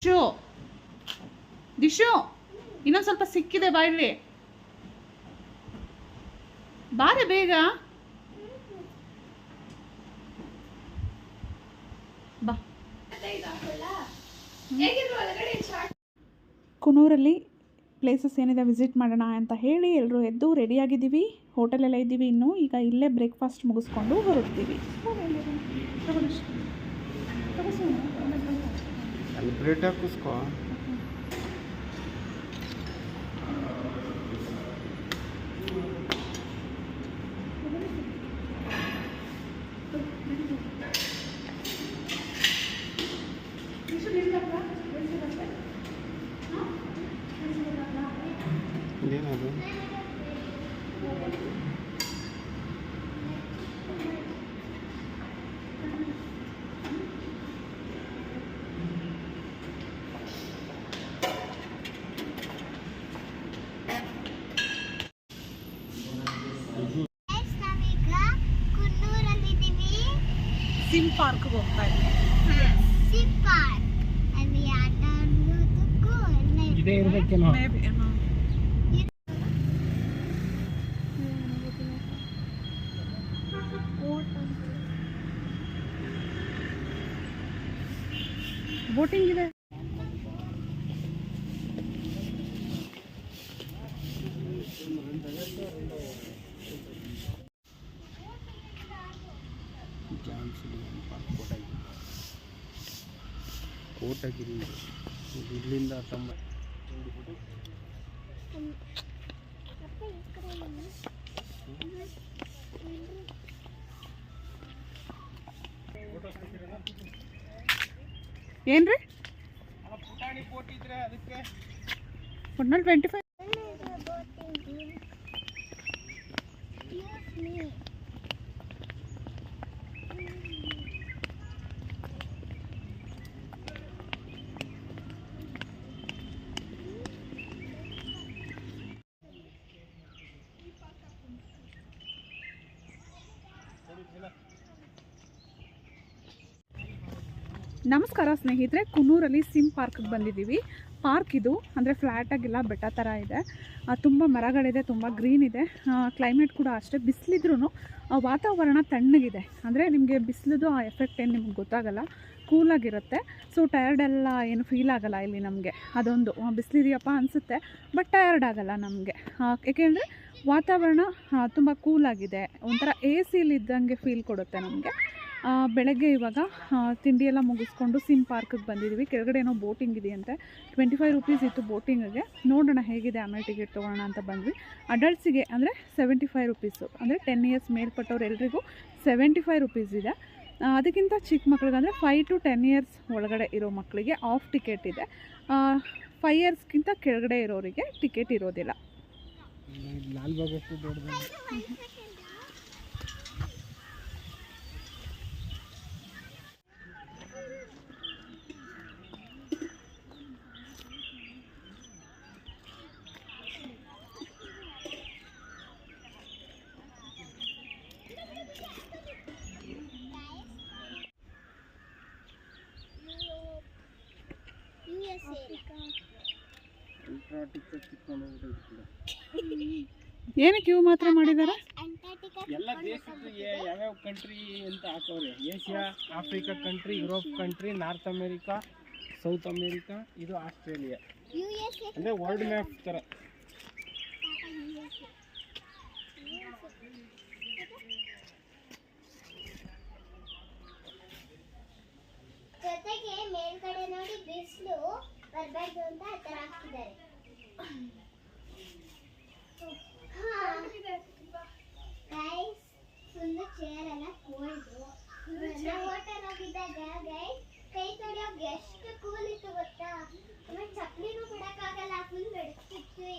ದಿಶು ದಿಶು ಇನ್ನೊಂದು ಸ್ವಲ್ಪ ಸಿಕ್ಕಿದೆ ಬಾಯಲ್ಲಿ ಬಾರೆ ಬೇಗ ಬಾ. ಕುನ್ನೂರಲ್ಲಿ ಪ್ಲೇಸಸ್ ಏನಿದೆ ವಿಸಿಟ್ ಮಾಡೋಣ ಅಂತ ಹೇಳಿ ಎಲ್ಲರೂ ಎದ್ದು ರೆಡಿಯಾಗಿದ್ದೀವಿ. ಹೋಟೆಲೆಲ್ಲ ಇದ್ದೀವಿ ಇನ್ನು. ಈಗ ಇಲ್ಲೇ ಬ್ರೇಕ್ಫಾಸ್ಟ್ ಮುಗಿಸ್ಕೊಂಡು ಹೊರಡ್ತೀವಿ. ಇದೇನದು? ಸಿಮ್ ಪಾರ್ಕ್ ಹೋಗ್ತಾ ಇದ್ದೀವಿ. ಇದೇ ಇರಬೇಕೇನೋ. ಬೋಟಿಂಗ್ ಇದೆ. ಕೋಟಗಿರಿ ಇಲ್ಲಿಂದ ಏನ್ರಿ ಪುಟಾಣಿ ಕೊಟ್ಟಿದ್ರೆ ಅದಕ್ಕೆ ಒಟ್ನಲ್ಲಿ 25. ನಮಸ್ಕಾರ ಸ್ನೇಹಿತರೆ, ಕುನ್ನೂರಲ್ಲಿ ಸಿಮ್ ಪಾರ್ಕ್ಗೆ ಬಂದಿದ್ದೀವಿ. ಪಾರ್ಕ್ ಇದು ಅಂದರೆ ಫ್ಲ್ಯಾಟಾಗಿಲ್ಲ, ಬೆಟ್ಟ ಥರ ಇದೆ. ತುಂಬ ಮರಗಳಿದೆ, ತುಂಬ ಗ್ರೀನ್ ಇದೆ. ಕ್ಲೈಮೇಟ್ ಕೂಡ ಅಷ್ಟೇ. ಬಿಸಿಲಿದ್ರೂ ವಾತಾವರಣ ತಣ್ಣಗಿದೆ. ಅಂದರೆ ನಿಮಗೆ ಬಿಸಿಲದು ಆ ಎಫೆಕ್ಟ್ ಏನು ನಿಮ್ಗೆ ಗೊತ್ತಾಗಲ್ಲ, ಕೂಲಾಗಿರುತ್ತೆ. ಸೊ ಟಯರ್ಡೆಲ್ಲ ಏನು ಫೀಲ್ ಆಗಲ್ಲ ಇಲ್ಲಿ ನಮಗೆ. ಅದೊಂದು ಬಿಸಿಲಿದೆಯಪ್ಪ ಅನಿಸುತ್ತೆ, ಬಟ್ ಟಯರ್ಡ್ ಆಗಲ್ಲ ನಮಗೆ. ಏಕೆಂದರೆ ವಾತಾವರಣ ತುಂಬ ಕೂಲಾಗಿದೆ. ಒಂಥರ ಎ ಸಿಲಿದ್ದಂಗೆ ಫೀಲ್ ಕೊಡುತ್ತೆ ನಮಗೆ. ಬೆಳಗ್ಗೆ ಇವಾಗ ತಿಂಡಿ ಎಲ್ಲ ಮುಗಿಸ್ಕೊಂಡು ಸಿಮ್ ಪಾರ್ಕಿಗೆ ಬಂದಿದ್ದೀವಿ. ಕೆಳಗಡೆ ಏನೋ ಬೋಟಿಂಗ್ ಇದೆಯಂತೆ. 25 ರೂಪೀಸ್ ಇತ್ತು ಬೋಟಿಂಗಿಗೆ. ನೋಡೋಣ ಹೇಗಿದೆ, ಆಮೇಲೆ ಟಿಕೆಟ್ ತೊಗೊಳ್ಳೋಣ ಅಂತ ಬಂದ್ವಿ. ಅಡಲ್ಟ್ಸಿಗೆ ಅಂದರೆ 75 ರೂಪೀಸು, ಅಂದರೆ 10 ಇಯರ್ಸ್ ಮೇಲ್ಪಟ್ಟವ್ರು ಎಲ್ರಿಗೂ 75 ರೂಪೀಸ್ ಇದೆ. ಅದಕ್ಕಿಂತ ಚಿಕ್ಕ ಮಕ್ಳಿಗೆ ಅಂದರೆ 5 to 10 ಇಯರ್ಸ್ ಒಳಗಡೆ ಇರೋ ಮಕ್ಕಳಿಗೆ ಆಫ್ ಟಿಕೆಟ್ ಇದೆ. 5 ಇಯರ್ಸ್ಗಿಂತ ಕೆಳಗಡೆ ಇರೋರಿಗೆ ಟಿಕೆಟ್ ಇರೋದಿಲ್ಲ. ಏನಕ್ಕೆ ಇವು ಮಾತ್ರ ಮಾಡಿದ್ದಾರೆ? ಎಲ್ಲ ದೇಶದ್ದು ಯಾವ್ಯಾವ ಕಂಟ್ರಿ ಅಂತ ಹಾಕವ್ರೆ. Asia, Africa country, Europe country, North America, South America, ಇದು ಆಸ್ಟ್ರೇಲಿಯಾ. ಅಂದರೆ ವರ್ಲ್ಡ್ ಮ್ಯಾಪ್ ಥರ. ಜೊತೆಗೆ ಮೇಲ್ಗಡೆ ನೋಡಿ ಬಿಸಿಲು ಬರಬಾರ್ದು ಅಂತ ಆ ಥರ ಹಾಕಿದ್ದಾರೆ. ಗೈಸ್ ಫುಲ್ ಚೇರ್ ಎಲ್ಲ ಕೋಲ್ಡು. ಹೋಟೆಲ್ ಹೋಗಿದ್ದಾಗ ಗೈಸ್ ಕೈ ತೊಳೆಯೋಕೆ ಎಷ್ಟು ಕೂಲ್ ಇತ್ತು ಗೊತ್ತಾ. ಆಮೇಲೆ ಚಪ್ಪಲಿನೂ ಬಿಡಕ್ಕಾಗಲ್ಲ, ಫುಲ್ ಬೆಡ್ತಿದ್ವಿ.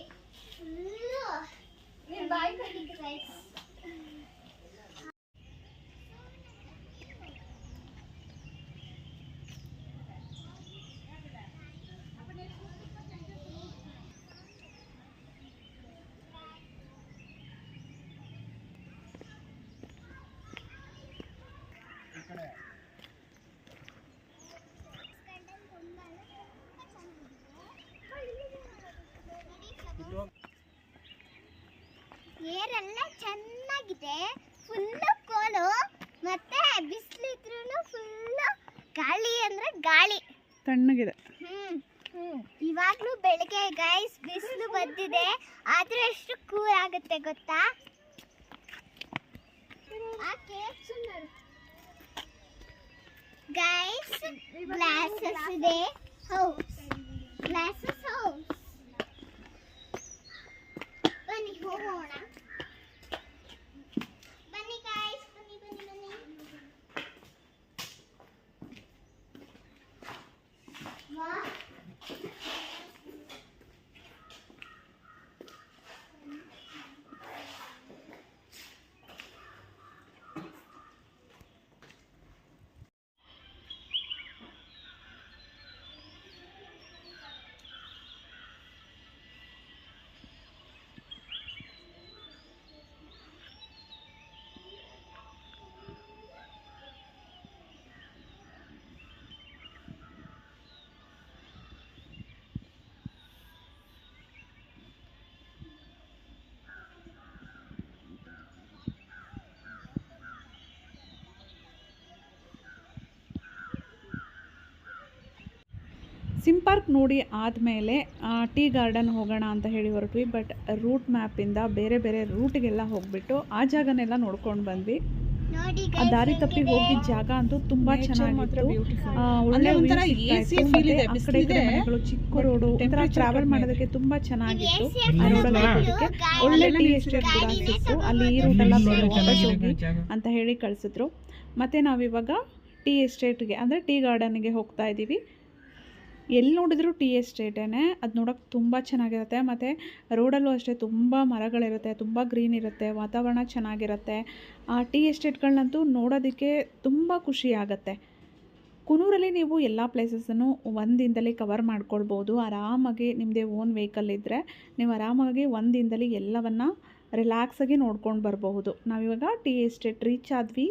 ಇದೆ, ಫುಲ್ಲು ಕೋಲು, ಮತ್ತೆ ಬಿಸಿಲಿದ್ರೂ ಫುಲ್ಲು ಗಾಳಿ ಅಂದ್ರೆ ಗಾಳಿ, ತಣ್ಣಗಿದೆ. ಇವಾಗ್ಲೂ ಬೆಳಗ್ಗೆ ಗೈಸ್ ಬಿಸಿಲು ಬಂದಿದೆ, ಆದ್ರೆ ಎಷ್ಟು ಕೂಲ್ ಆಗುತ್ತೆ ಗೊತ್ತಾ. ಗೈಸ್ ಗ್ಲಾಸಸ್ ಇದೆ, ಹೌಸ್ ಗ್ಲಾಸಸ್ ಹೌಸ್. ಬನ್ನಿ ಹೋಗೋಣ, ಬನ್ನಿ ಗೈಸ್, ಬನ್ನಿ ಬನ್ನಿ ಬನ್ನಿ. ವಾಹ್, ಸಿಮ್ ಪಾರ್ಕ್ ನೋಡಿ ಆದಮೇಲೆ ಟೀ ಗಾರ್ಡನ್ ಹೋಗೋಣ ಅಂತ ಹೇಳಿ ಹೊರಟ್ವಿ. ಬಟ್ ರೂಟ್ ಮ್ಯಾಪಿಂದ ಬೇರೆ ಬೇರೆ ರೂಟ್ಗೆಲ್ಲ ಹೋಗ್ಬಿಟ್ಟು ಆ ಜಾಗನೆಲ್ಲ ನೋಡ್ಕೊಂಡು ಬಂದ್ವಿ. ನೋಡಿ ಆ ದಾರಿ ತಪ್ಪಿ ಹೋಗಿದ್ದ ಜಾಗ ಅಂತೂ ತುಂಬಾ ಚೆನ್ನಾಗಿತ್ತು. ಒಳ್ಳೆ ಮನೆಗಳು, ಚಿಕ್ಕ ರೋಡು, ಒಂಥರ ಟ್ರಾವೆಲ್ ಮಾಡೋದಕ್ಕೆ ತುಂಬಾ ಚೆನ್ನಾಗಿತ್ತು. ಆ ರೋಡಲ್ಲಿ ಹೋಗೋದಕ್ಕೆ ಒಳ್ಳೆ ಟೀ ಎಸ್ಟೇಟ್ ಕೂಡ ಸಿಕ್ತು. ಅಲ್ಲಿ ಈ ರೂಟೆಲ್ಲ ಹೋಗಿ ಅಂತ ಹೇಳಿ ಕಳಿಸಿದ್ರು. ಮತ್ತೆ ನಾವಿವಾಗ ಟೀ ಎಸ್ಟೇಟ್ಗೆ ಅಂದರೆ ಟೀ ಗಾರ್ಡನ್ಗೆ ಹೋಗ್ತಾ ಇದ್ದೀವಿ. ಎಲ್ಲಿ ನೋಡಿದ್ರು ಟೀ ಎಸ್ಟೇಟೇ, ಅದು ನೋಡೋಕೆ ತುಂಬ ಚೆನ್ನಾಗಿರುತ್ತೆ. ಮತ್ತು ರೋಡಲ್ಲೂ ಅಷ್ಟೇ ತುಂಬ ಮರಗಳಿರುತ್ತೆ, ತುಂಬ ಗ್ರೀನ್ ಇರುತ್ತೆ, ವಾತಾವರಣ ಚೆನ್ನಾಗಿರುತ್ತೆ. ಆ ಟೀ ಎಸ್ಟೇಟ್ಗಳನ್ನಂತೂ ನೋಡೋದಕ್ಕೆ ತುಂಬ ಖುಷಿ ಆಗುತ್ತೆ. ಕುನೂರಲ್ಲಿ ನೀವು ಎಲ್ಲ ಪ್ಲೇಸಸನ್ನು ಒಂದು ದಿನದಲ್ಲಿ ಕವರ್ ಮಾಡ್ಕೊಳ್ಬೋದು. ಆರಾಮಾಗಿ ನಿಮ್ಮದೇ ಓನ್ ವೆಹಿಕಲ್ ಇದ್ದರೆ ನೀವು ಆರಾಮಾಗಿ ಒಂದು ದಿನದಲ್ಲಿ ಎಲ್ಲವನ್ನು ರಿಲ್ಯಾಕ್ಸಾಗಿ ನೋಡ್ಕೊಂಡು ಬರಬಹುದು. ನಾವಿವಾಗ ಟೀ ಎಸ್ಟೇಟ್ ರೀಚ್ ಆದ್ವಿ.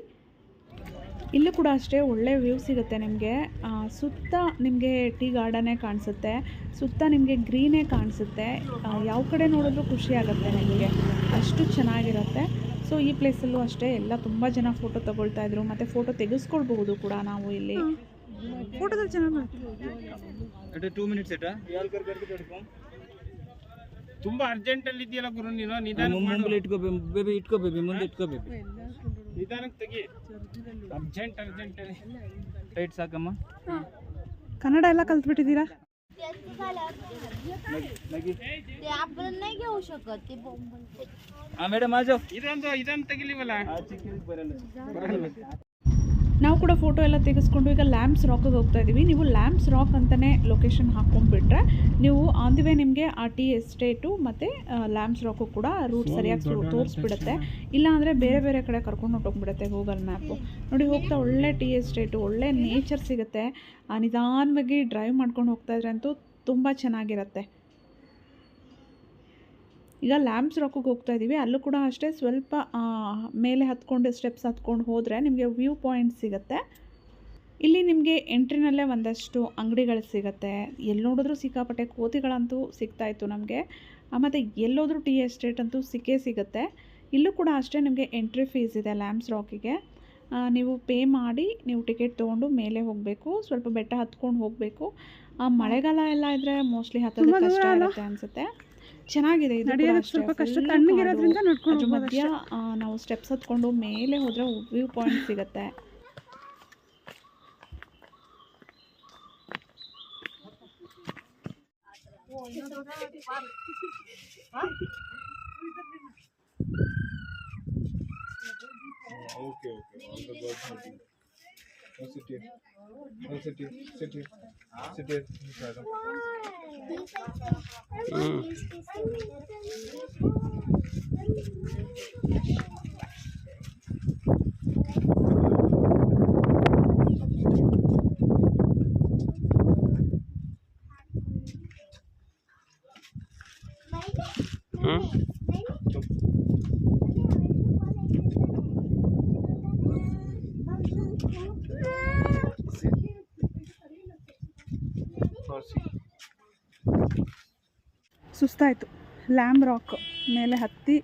ಇಲ್ಲೂ ಕೂಡ ಅಷ್ಟೇ ಒಳ್ಳೆ ವ್ಯೂ ಸಿಗುತ್ತೆ ನಿಮಗೆ. ಸುತ್ತ ನಿಮಗೆ ಟೀ ಗಾರ್ಡನ್ನೇ ಕಾಣಿಸುತ್ತೆ, ಸುತ್ತ ನಿಮಗೆ ಗ್ರೀನೇ ಕಾಣಿಸುತ್ತೆ. ಯಾವ ಕಡೆ ನೋಡಿದ್ರೂ ಖುಷಿ ಆಗುತ್ತೆ ನಿಮಗೆ, ಅಷ್ಟು ಚೆನ್ನಾಗಿರುತ್ತೆ. ಸೊ ಈ ಪ್ಲೇಸಲ್ಲೂ ಅಷ್ಟೇ ಎಲ್ಲ ತುಂಬ ಜನ ಫೋಟೋ ತಗೊಳ್ತಾ ಇದ್ರು, ಮತ್ತು ಫೋಟೋ ತೆಗೆಸ್ಕೊಳ್ಬಹುದು ಕೂಡ ನಾವು ಇಲ್ಲಿ. ಫೋಟೋದಲ್ಲಿ ಚೆನ್ನಾಗಿ ತುಂಬಾ ಅರ್ಜೆಂಟ್ ಅಲ್ಲಿ ಇದೆಯಲ್ಲ ಗುರು, ನೀನು ನಿಧಾನಕ್ಕೆ ಇಟ್ಕೋ ಬೇಬಿ, ಮುಂದೆ ಇಟ್ಕೋ ಬೇಬಿ, ನಿಧಾನಕ್ಕೆ ತೆಗಿ. ಅರ್ಜೆಂಟ್ ಅರ್ಜೆಂಟ್ ಅಲ್ಲಿ ಟೈಟ್ ಸಾಕಮ್ಮ. ಕನ್ನಡ ಎಲ್ಲ ಕಲ್ತ್ಬಿಟ್ಟಿದ್ದೀರಾ? ಮೇಡಮ್ ಆಜೋ, ಇದೊಂದು ತೆಗಿಲಿವಲ್ಲ. ನಾವು ಕೂಡ ಫೋಟೋ ಎಲ್ಲ ತೆಗೆಸ್ಕೊಂಡು ಈಗ ಲ್ಯಾಂಪ್ಸ್ ರಾಕಿಗೆ ಹೋಗ್ತಾ ಇದ್ದೀವಿ. ನೀವು ಲ್ಯಾಂಪ್ಸ್ ರಾಕ್ ಅಂತಲೇ ಲೊಕೇಶನ್ ಹಾಕ್ಕೊಂಡ್ಬಿಟ್ರೆ ನೀವು ಆನ್ ದಿ ವೇ ನಿಮಗೆ ಆ ಟೀ ಎಸ್ಟೇಟು ಮತ್ತು ಲ್ಯಾಂಪ್ಸ್ ರಾಕು ಕೂಡ ರೂಟ್ ಸರಿಯಾಗಿ ತೋರಿಸ್ಬಿಡುತ್ತೆ. ಇಲ್ಲಾಂದರೆ ಬೇರೆ ಬೇರೆ ಕಡೆ ಕರ್ಕೊಂಡು ಹೊಟ್ಟೋಗ್ಬಿಡುತ್ತೆ ಗೂಗಲ್ ಮ್ಯಾಪು. ನೋಡಿ ಹೋಗ್ತಾ ಒಳ್ಳೆ ಟೀ ಎಸ್ಟೇಟು, ಒಳ್ಳೆ ನೇಚರ್ ಸಿಗುತ್ತೆ. ನಿಧಾನವಾಗಿ ಡ್ರೈವ್ ಮಾಡ್ಕೊಂಡು ಹೋಗ್ತಾ ಇದ್ರೆ ಅಂತೂ ತುಂಬ ಚೆನ್ನಾಗಿರುತ್ತೆ. ಈಗ ಲ್ಯಾಂಪ್ಸ್ ರಾಕಿಗೆ ಹೋಗ್ತಾ ಇದ್ದೀವಿ. ಅಲ್ಲೂ ಕೂಡ ಅಷ್ಟೇ ಸ್ವಲ್ಪ ಮೇಲೆ ಹತ್ಕೊಂಡು ಸ್ಟೆಪ್ಸ್ ಹತ್ಕೊಂಡು ಹೋದರೆ ನಿಮಗೆ ವ್ಯೂ ಪಾಯಿಂಟ್ ಸಿಗುತ್ತೆ. ಇಲ್ಲಿ ನಿಮಗೆ ಎಂಟ್ರಿನಲ್ಲೇ ಒಂದಷ್ಟು ಅಂಗಡಿಗಳು ಸಿಗುತ್ತೆ. ಎಲ್ಲಿ ನೋಡಿದ್ರೂ ಸಿಕ್ಕಾಪಟ್ಟೆ ಕೋತಿಗಳಂತೂ ಸಿಗ್ತಾಯಿತ್ತು ನಮಗೆ. ಮತ್ತು ಎಲ್ಲೋದ್ರೂ ಟೀ ಎಸ್ಟೇಟ್ ಅಂತೂ ಸಿಕ್ಕೇ ಸಿಗುತ್ತೆ. ಇಲ್ಲೂ ಕೂಡ ಅಷ್ಟೇ ನಿಮಗೆ ಎಂಟ್ರಿ ಫೀಸ್ ಇದೆ ಲ್ಯಾಂಪ್ಸ್ ರಾಕಿಗೆ. ನೀವು ಪೇ ಮಾಡಿ ನೀವು ಟಿಕೆಟ್ ತೊಗೊಂಡು ಮೇಲೆ ಹೋಗಬೇಕು. ಸ್ವಲ್ಪ ಬೆಟ್ಟ ಹತ್ಕೊಂಡು ಹೋಗಬೇಕು. ಮಳೆಗಾಲ ಎಲ್ಲ ಇದ್ದರೆ ಮೋಸ್ಟ್ಲಿ ಹತ್ತೋದು ಕಷ್ಟ ಇರುತ್ತೆ ಅನಿಸುತ್ತೆ. ಚೆನ್ನಾಗಿದೆ, ಇದು ಸ್ವಲ್ಪ ಕಷ್ಟ, ತಣ್ಣಗಿರೋದ್ರಿಂದ ಅದ್ರ ಮಧ್ಯ ನಾವು ಸ್ಟೆಪ್ಸ್ ಹತ್ಕೊಂಡು ಮೇಲೆ ಹೋದರೆ ವ್ಯೂ ಪಾಯಿಂಟ್ ಸಿಗುತ್ತೆ. ಸುಸ್ತಾಯಿತು. ಲ್ಯಾಂಪ್ ರಾಕ್ ಮೇಲೆ ಹತ್ತಿ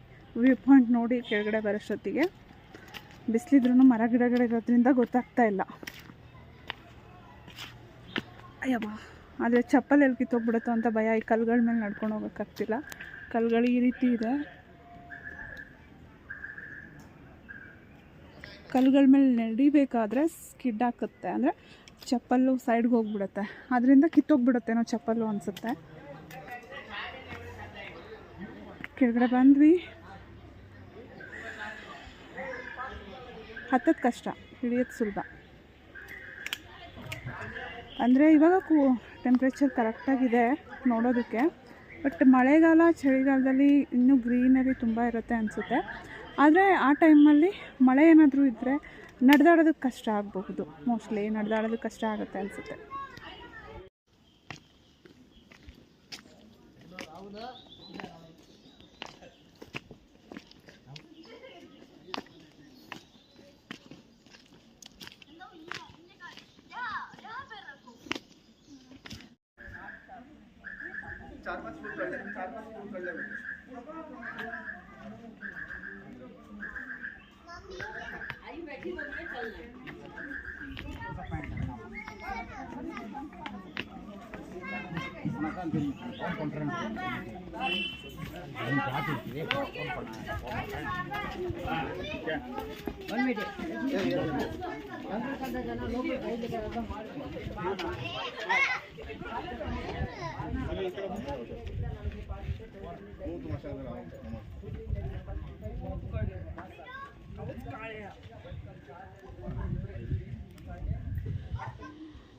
ವ್ಯೂ ಪಾಯಿಂಟ್ ನೋಡಿ ಕೆಳಗಡೆ ಬರೋಷ್ಟೊತ್ತಿಗೆ. ಬಿಸಿಲಿದ್ರೂ ಮರ ಗಿಡಗಳಿರೋದ್ರಿಂದ ಗೊತ್ತಾಗ್ತಾ ಇಲ್ಲ. ಅಯ್ಯಮ್ಮ, ಆದರೆ ಚಪ್ಪಲ್ ಎಲ್ಲಿ ಕಿತ್ತೋಗ್ಬಿಡುತ್ತೋ ಅಂತ ಭಯ. ಈ ಕಲ್ಗಳ ಮೇಲೆ ನಡ್ಕೊಂಡು ಹೋಗೋಕ್ಕಾಗ್ತಿಲ್ಲ. ಕಲ್ಗಳು ಈ ರೀತಿ ಇದೆ. ಕಲ್ಗಳ ಮೇಲೆ ನಡಿಬೇಕಾದ್ರೆ ಸ್ಕಿಡ್ ಹಾಕುತ್ತೆ, ಅಂದರೆ ಚಪ್ಪಲ್ಲು ಸೈಡ್ಗೆ ಹೋಗ್ಬಿಡುತ್ತೆ. ಅದರಿಂದ ಕಿತ್ತೋಗ್ಬಿಡುತ್ತೇನೋ ಚಪ್ಪಲ್ಲು ಅನಿಸುತ್ತೆ. ಕೆಳಗಡೆ ಬಂದ್ವಿ. ಹತ್ತೋದು ಕಷ್ಟ, ಹಿಡಿಯೋದು ಸುಲಭ. ಅಂದರೆ ಇವಾಗ ಟೆಂಪ್ರೇಚರ್ ಕರೆಕ್ಟಾಗಿದೆ ನೋಡೋದಕ್ಕೆ. ಬಟ್ ಮಳೆಗಾಲ ಚಳಿಗಾಲದಲ್ಲಿ ಇನ್ನೂ ಗ್ರೀನರಿ ತುಂಬ ಇರುತ್ತೆ ಅನಿಸುತ್ತೆ. ಆದರೆ ಆ ಟೈಮಲ್ಲಿ ಮಳೆ ಏನಾದರೂ ಇದ್ದರೆ ನಡೆದಾಡೋದಕ್ಕೆ ಕಷ್ಟ ಆಗಬಹುದು. ಮೋಸ್ಟ್ಲಿ ನಡೆದಾಡೋದಕ್ಕೆ ಕಷ್ಟ ಆಗುತ್ತೆ ಅನಿಸುತ್ತೆ.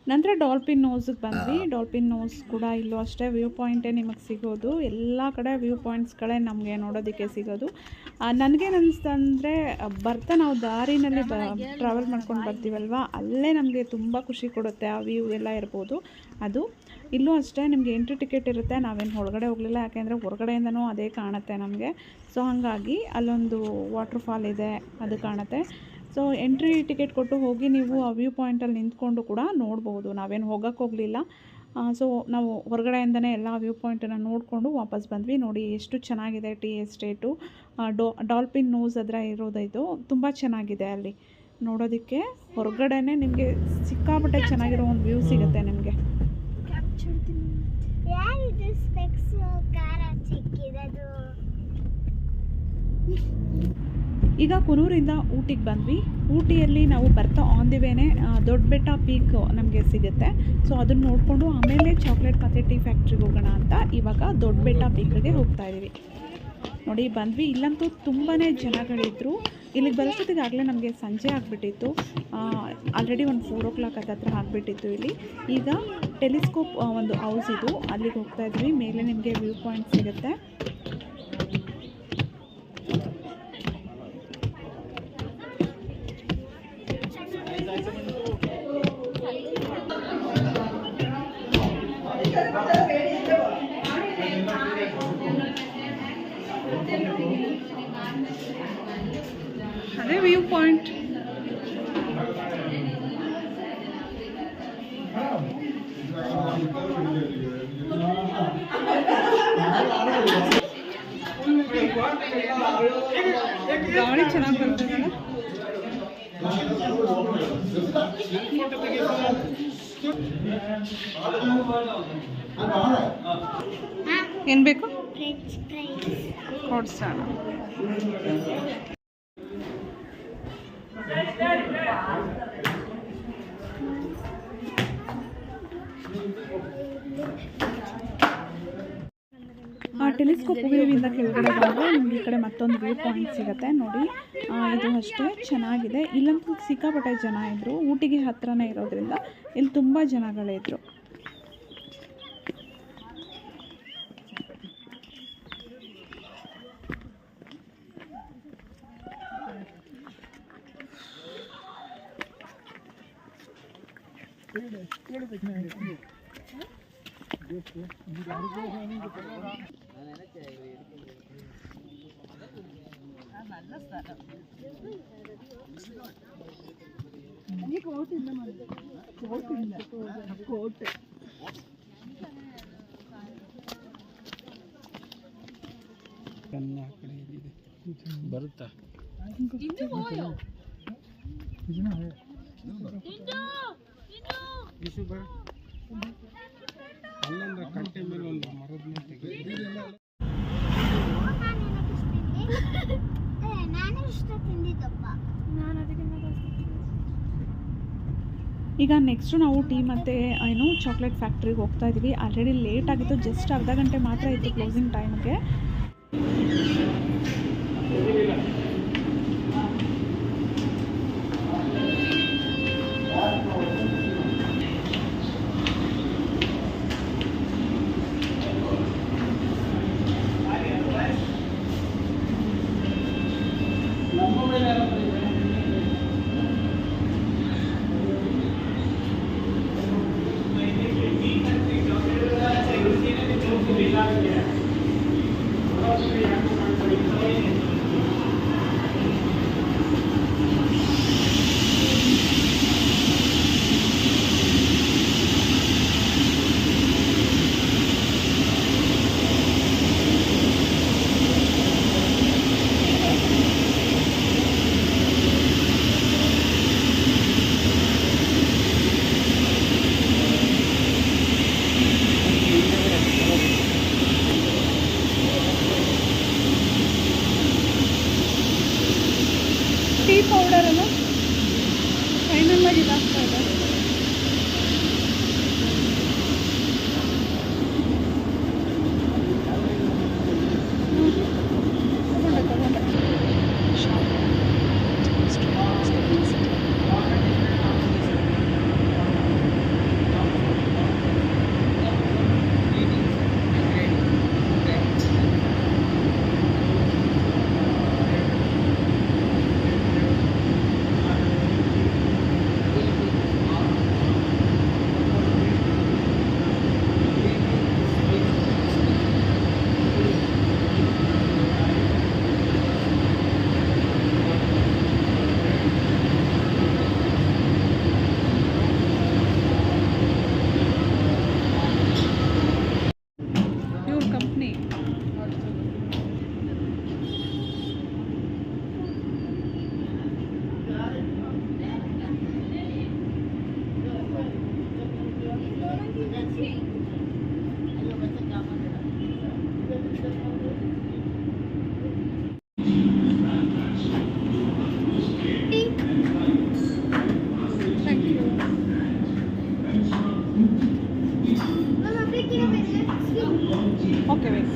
ನಂತರ ಡಾಲ್ಫಿನ್ ನೋಸ್ಗೆ ಬಂದ್ವಿ. ಡಾಲ್ಫಿನ್ ನೋಸ್ ಕೂಡ ಇಲ್ಲೂ ಅಷ್ಟೇ ವ್ಯೂ ಪಾಯಿಂಟೇ ನಿಮಗೆ ಸಿಗೋದು. ಎಲ್ಲ ಕಡೆ ವ್ಯೂ ಪಾಯಿಂಟ್ಸ್ಗಳೇ ನಮಗೆ ನೋಡೋದಕ್ಕೆ ಸಿಗೋದು. ನನಗೇನು ಅನ್ನಿಸ್ತಂದರೆ ಬರ್ತಾ ನಾವು ದಾರಿನಲ್ಲಿ ಟ್ರಾವೆಲ್ ಮಾಡ್ಕೊಂಡು ಬರ್ತೀವಲ್ವ, ಅಲ್ಲೇ ನಮಗೆ ತುಂಬ ಖುಷಿ ಕೊಡುತ್ತೆ. ಆ ವ್ಯೂ ಎಲ್ಲ ಇರ್ಬೋದು. ಅದು ಇಲ್ಲೂ ಅಷ್ಟೇ ನಿಮಗೆ ಎಂಟ್ರಿ ಟಿಕೆಟ್ ಇರುತ್ತೆ. ನಾವೇನು ಒಳಗಡೆ ಹೋಗಲಿಲ್ಲ, ಯಾಕೆಂದರೆ ಹೊರಗಡೆಯಿಂದನೂ ಅದೇ ಕಾಣುತ್ತೆ ನಮಗೆ. ಸೊ ಹಾಗಾಗಿ ಅಲ್ಲೊಂದು ವಾಟರ್ ಫಾಲ್ ಇದೆ, ಅದು ಕಾಣುತ್ತೆ. ಸೊ ಎಂಟ್ರಿ ಟಿಕೆಟ್ ಕೊಟ್ಟು ಹೋಗಿ ನೀವು ಆ ವ್ಯೂ ಪಾಯಿಂಟಲ್ಲಿ ನಿಂತ್ಕೊಂಡು ಕೂಡ ನೋಡ್ಬೋದು. ನಾವೇನು ಹೋಗೋಕ್ಕೆ ಹೋಗಲಿಲ್ಲ. ಸೊ ನಾವು ಹೊರಗಡೆಯಿಂದನೇ ಎಲ್ಲ ವ್ಯೂ ಪಾಯಿಂಟನ್ನು ನೋಡಿಕೊಂಡು ವಾಪಸ್ ಬಂದ್ವಿ. ನೋಡಿ ಎಷ್ಟು ಚೆನ್ನಾಗಿದೆ ಟೀ ಎಸ್ಟೇಟು. ಡಾಲ್ಫಿನ್ ನೋಸ್ ಹತ್ರ ಇರೋದು ಇದು. ತುಂಬ ಚೆನ್ನಾಗಿದೆ ಅಲ್ಲಿ ನೋಡೋದಕ್ಕೆ. ಹೊರಗಡೆನೇ ನಿಮಗೆ ಸಿಕ್ಕಾಪಟ್ಟೆ ಚೆನ್ನಾಗಿರೋ ಒಂದು ವ್ಯೂ ಸಿಗುತ್ತೆ ನಿಮಗೆ. ಈಗ ಕುನೂರಿಂದ ಊಟಿಗೆ ಬಂದ್ವಿ. ಊಟಿಯಲ್ಲಿ ನಾವು ಬರ್ತಾ ಆನ್ ದಿ ವೇನೆ ದೊಡ್ಡ ಬೆಟ್ಟ ಪೀಕ್ ನಮಗೆ ಸಿಗುತ್ತೆ. ಸೊ ಅದನ್ನು ನೋಡಿಕೊಂಡು ಆಮೇಲೆ ಚಾಕ್ಲೇಟ್ ಮತ್ತು ಟೀ ಫ್ಯಾಕ್ಟ್ರಿಗೆ ಹೋಗೋಣ ಅಂತ ಇವಾಗ ದೊಡ್ಡ ಬೆಟ್ಟ ಪೀಕ್ಗೆ ಹೋಗ್ತಾ ಇದ್ದೀವಿ. ನೋಡಿ ಬಂದ್ವಿ. ಇಲ್ಲಂತೂ ತುಂಬಾ ಜನಗಳಿದ್ರು. ಇಲ್ಲಿಗೆ ಬರೋಷ್ಟೊತ್ತಿಗೆ ಆಗಲೇ ನಮಗೆ ಸಂಜೆ ಆಗಿಬಿಟ್ಟಿತ್ತು. ಆಲ್ರೆಡಿ ಒಂದು 4 o'clock ಹತ್ರ ಆಗಿಬಿಟ್ಟಿತ್ತು ಇಲ್ಲಿ. ಈಗ ಟೆಲಿಸ್ಕೋಪ್ ಒಂದು ಹೌಸ್ ಇದು, ಅಲ್ಲಿಗೆ ಹೋಗ್ತಾ ಇದ್ವಿ. ಮೇಲೆ ನಿಮಗೆ ವ್ಯೂ ಪಾಯಿಂಟ್ ಸಿಗುತ್ತೆ. ಅದೇ ವ್ಯೂ ಪಾಯಿಂಟ್. ಗಾಳಿ ಚೆನ್ನಾಗಿ ಬರ್ತದಲ್ಲ. ಏನು ಬೇಕು ಕೊಡ್ಸೋಣ. ಟೆಲಿಸ್ಕೋಪ್ ವ್ಯೂವಿಂದ ಕೆಳಗಡೆ ಬಂದರೆ ನಿಮಗೆ ಈ ಕಡೆ ಮತ್ತೊಂದು ವ್ಯೂ ಪಾಯಿಂಟ್ ಸಿಗುತ್ತೆ. ನೋಡಿ ಇದು ಅಷ್ಟೇ ಚೆನ್ನಾಗಿದೆ. ಇಲ್ಲಂತೂ ಸಿಕ್ಕಾಪಟ್ಟೆ ಜನ ಇದ್ದರು. ಊಟಿಗೆ ಹತ್ರನೇ ಇರೋದ್ರಿಂದ ಇಲ್ಲಿ ತುಂಬ ಜನಗಳಿದ್ರು. ಬರುತ್ತಾ ಇಶು ಬರ ಅಲ್ಲೊಂದು ಕಟ್ಟೆ ಮೇಲೆ ಒಂದು ಮರದ ಮೇಲೆ ತೆಗೆದು ನಾನು ಇಷ್ಟ ತಿಂದಿದ್ದಪ್ಪ. ಈಗ ನೆಕ್ಸ್ಟು ನಾವು ಟೀ ಮತ್ತು ಏನು ಚಾಕ್ಲೇಟ್ ಫ್ಯಾಕ್ಟ್ರಿಗೆ ಹೋಗ್ತಾ ಇದ್ದೀವಿ. ಆಲ್ರೆಡಿ ಲೇಟ್ ಆಗಿತ್ತು, ಜಸ್ಟ್ ಅರ್ಧ ಗಂಟೆ ಮಾತ್ರ ಇತ್ತು ಕ್ಲೋಸಿಂಗ್ ಟೈಮ್ಗೆ. ಟೀ ಪೌಡರೆಲ್ಲ ಫೈನಲ್ಲಾಗಿ ಇದಾಗ್ತಾ ಇದೆ. ಇವ್ರ company thank you. Okay wait.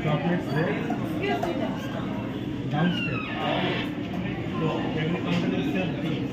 chocolates there downstairs. So every company will serve these.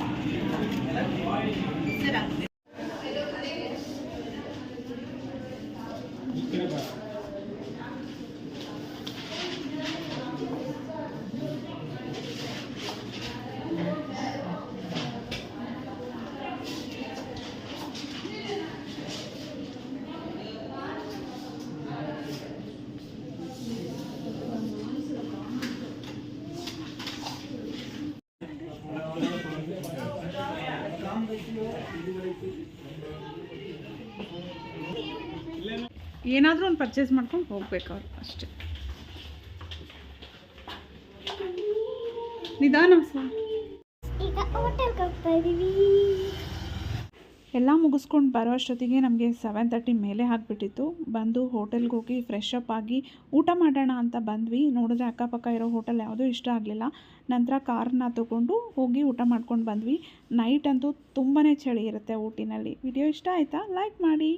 ಏನಾದರೂ ಒಂದು ಪರ್ಚೇಸ್ ಮಾಡ್ಕೊಂಡು ಹೋಗ್ಬೇಕು ಅವ್ರು ಅಷ್ಟೇ. ನಿಧಾನ ಸರ್. ಈಗ ಹೋಟೆಲ್ಗೆ ಹೋಗ್ತಾ ಇದೀವಿ. ಎಲ್ಲ ಮುಗಿಸ್ಕೊಂಡು ಬರೋ ಅಷ್ಟೊತ್ತಿಗೆ ನಮಗೆ 7:30 ಮೇಲೆ ಆಗಿಬಿಟ್ಟಿತ್ತು. ಬಂದು ಹೋಟೆಲ್ಗೆ ಹೋಗಿ ಫ್ರೆಶ್ ಅಪ್ ಆಗಿ ಊಟ ಮಾಡೋಣ ಅಂತ ಬಂದ್ವಿ. ನೋಡಿದ್ರೆ ಅಕ್ಕಪಕ್ಕ ಇರೋ ಹೋಟೆಲ್ ಯಾವುದೂ ಇಷ್ಟ ಆಗಲಿಲ್ಲ. ನಂತರ ಕಾರನ್ನ ತೊಗೊಂಡು ಹೋಗಿ ಊಟ ಮಾಡ್ಕೊಂಡು ಬಂದ್ವಿ. ನೈಟ್ ಅಂತೂ ತುಂಬಾ ಚಳಿ ಇರುತ್ತೆ ಊಟಿನಲ್ಲಿ. ವಿಡಿಯೋ ಇಷ್ಟ ಆಯಿತಾ? ಲೈಕ್ ಮಾಡಿ.